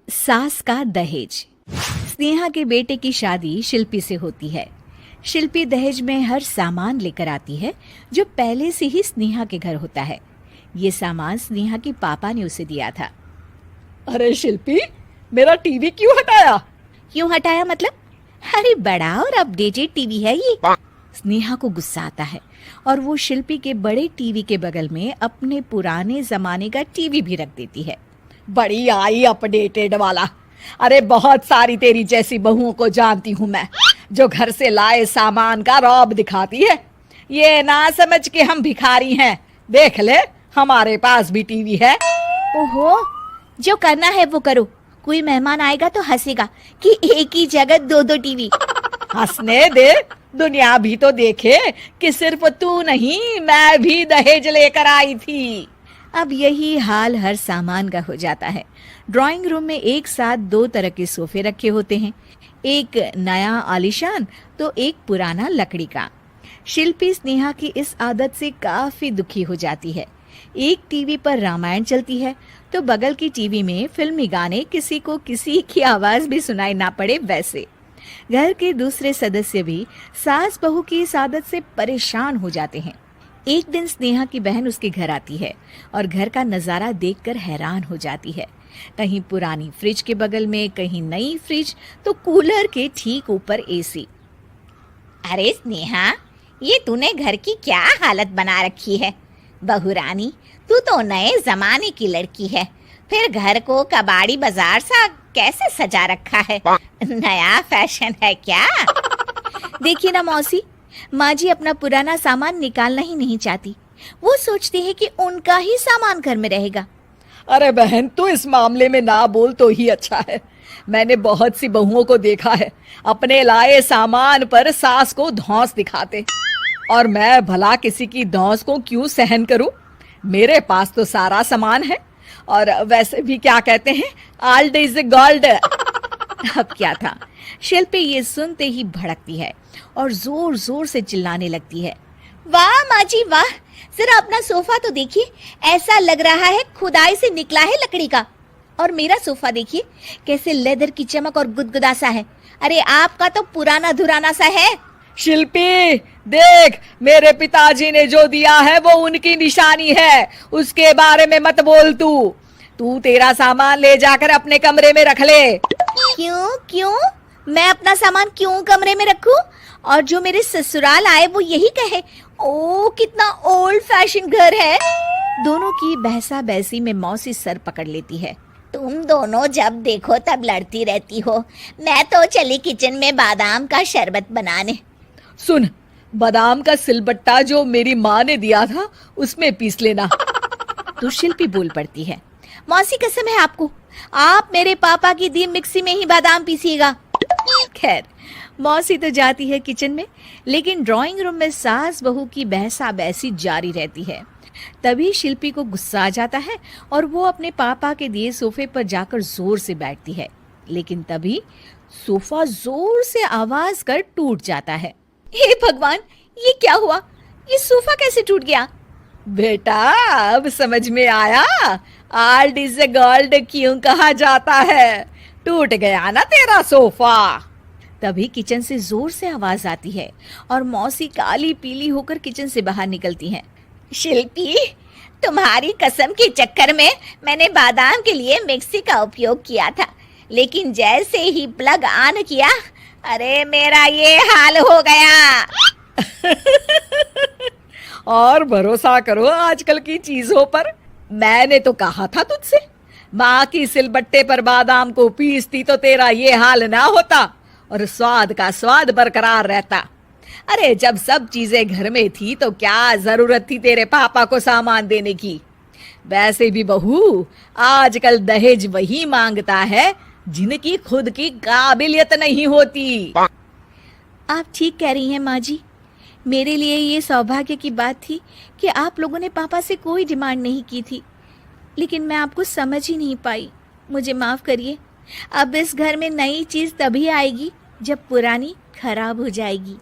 सास का दहेज। स्नेहा के बेटे की शादी शिल्पी से होती है। शिल्पी दहेज में हर सामान लेकर आती है जो पहले से ही स्नेहा के घर होता है। ये सामान स्नेहा के पापा ने उसे दिया था। अरे शिल्पी, मेरा टीवी क्यों हटाया? क्यों हटाया मतलब? अरे बड़ा और अपडेटेड टीवी है ये। स्नेहा को गुस्सा आता है और वो शिल्पी के बड़े टीवी के बगल में अपने पुराने जमाने का टीवी भी रख देती है। बड़ी आई अपडेटेड वाला। अरे बहुत सारी तेरी जैसी बहुओं को जानती हूँ मैं, जो घर से लाए सामान का रौब दिखाती है। ये ना समझ के हम भिखारी हैं। देख ले, हमारे पास भी टीवी है। ओहो, जो करना है वो करो। कोई मेहमान आएगा तो हंसेगा कि एक ही जगह दो दो टीवी। हंसने दे, दुनिया भी तो देखे कि सिर्फ तू नहीं, मैं भी दहेज लेकर आई थी। अब यही हाल हर सामान का हो जाता है। ड्राइंग रूम में एक साथ दो तरह के सोफे रखे होते हैं, एक नया आलीशान तो एक पुराना लकड़ी का। शिल्पी स्नेहा की इस आदत से काफी दुखी हो जाती है। एक टीवी पर रामायण चलती है तो बगल की टीवी में फिल्मी गाने, किसी को किसी की आवाज भी सुनाई ना पड़े वैसे। घर के दूसरे सदस्य भी सास बहू की इस आदत से परेशान हो जाते हैं। एक दिन स्नेहा की बहन उसके घर आती है और घर का नजारा देखकर हैरान हो जाती है। कहीं पुरानी फ्रिज के बगल में, कहीं नई फ्रिज, तो कूलर के ठीक ऊपर एसी। अरे स्नेहा, ये तूने घर की क्या हालत बना रखी है? बहू रानी, तू तो नए जमाने की लड़की है, फिर घर को कबाड़ी बाजार सा कैसे सजा रखा है? नया फैशन है क्या? देखिए ना मौसी, माँ जी अपना पुराना सामान निकालना ही नहीं चाहती। वो सोचती है कि उनका ही सामान घर में रहेगा। अरे बहन, तू इस मामले में ना बोल तो ही अच्छा है। मैंने बहुत सी बहुओं को देखा है, अपने लाए सामान पर सास को धौंस दिखाते, और मैं भला किसी की धौंस को क्यों सहन करूं? मेरे पास तो सारा सामान है, और वैसे भी क्या कहते हैं, ओल्ड इज गोल्ड। अब क्या था, शिल्पी ये सुनते ही भड़कती है और जोर जोर से चिल्लाने लगती है। वाह माँ जी वाह, जरा अपना सोफा तो देखिए, ऐसा लग रहा है खुदाई से निकला है लकड़ी का। और मेरा सोफा देखिए कैसे लेदर की चमक और गुदगुदा सा है। अरे आपका तो पुराना धुराना सा है। शिल्पी देख, मेरे पिताजी ने जो दिया है वो उनकी निशानी है, उसके बारे में मत बोल। तू तेरा सामान ले जाकर अपने कमरे में रख ले। क्यों? मैं अपना सामान क्यों कमरे में रखूं? और जो मेरे ससुराल आए वो यही कहे, ओ कितना ओल्ड फैशन घर है। दोनों की बहसा बहसी में मौसी सर पकड़ लेती है। तुम दोनों जब देखो तब लड़ती रहती हो। मैं तो चली किचन में बादाम का शरबत बनाने। सुन, बादाम का सिलबट्टा जो मेरी माँ ने दिया था उसमें पीस लेना। तो शिल्पी बोल पड़ती है, मौसी कसम है आपको, आप मेरे पापा की दी मिक्सी में ही बादाम पीसिएगा। खैर, मौसी तो जाती है किचन में, लेकिन ड्राइंग रूम में सास बहू की बहसा बहसी जारी रहती है। तभी शिल्पी को गुस्सा आ जाता है और वो अपने पापा के दिए सोफे पर जाकर जोर से बैठती है, लेकिन तभी सोफा जोर से आवाज कर टूट जाता है। हे भगवान, ये क्या हुआ? ये सोफा कैसे टूट गया? बेटा, अब समझ में आया ओल्ड इज गोल्ड क्यों कहा जाता है। टूट गया ना तेरा सोफा। तभी किचन से जोर से आवाज आती है और मौसी काली पीली होकर किचन से बाहर निकलती हैं। शिल्पी, तुम्हारी कसम के चक्कर में मैंने बादाम के लिए मिक्सी का उपयोग किया था, लेकिन जैसे ही प्लग ऑन किया, अरे मेरा ये हाल हो गया। और भरोसा करो आजकल की चीजों पर। मैंने तो कहा था तुझसे, माँ की सिलबट्टे पर बादाम को पीसती तो तेरा ये हाल ना होता और स्वाद का स्वाद बरकरार रहता। अरे जब सब चीजें घर में थी तो क्या जरूरत थी तेरे पापा को सामान देने की? वैसे भी बहू, आजकल दहेज वही मांगता है जिनकी खुद की काबिलियत नहीं होती। आप ठीक कह रही हैं माँ जी। मेरे लिए ये सौभाग्य की बात थी कि आप लोगों ने पापा से कोई डिमांड नहीं की थी, लेकिन मैं आपको समझ ही नहीं पाई। मुझे माफ करिए। अब इस घर में नई चीज तभी आएगी जब पुरानी खराब हो जाएगी।